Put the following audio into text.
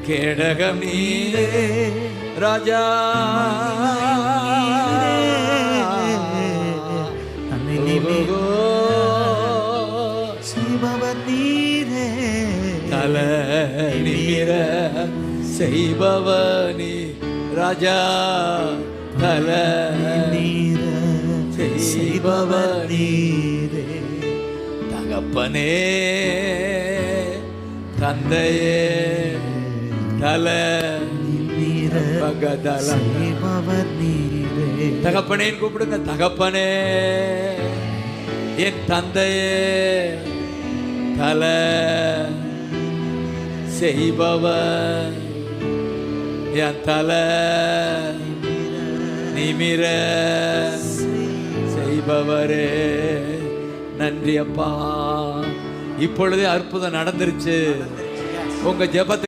கேடகம் நீரே ராஜா, செய்பவர் நீரே, தல நிமிர செய்பவனி ராஜா, தல நீர செய்பவர் நீரே. தகப்பனே தந்தையே தல செய்பவர் நீரே. தகப்பனேன்னு கூப்பிடுங்க. தகப்பனே, என் தந்தையே, தல செய்பவர் என் தல நிமிர செய்பவரே. நன்றி அப்பா. இப்பொழுதே அற்புதம் நடந்துருச்சு. உங்க ஜெபத்தை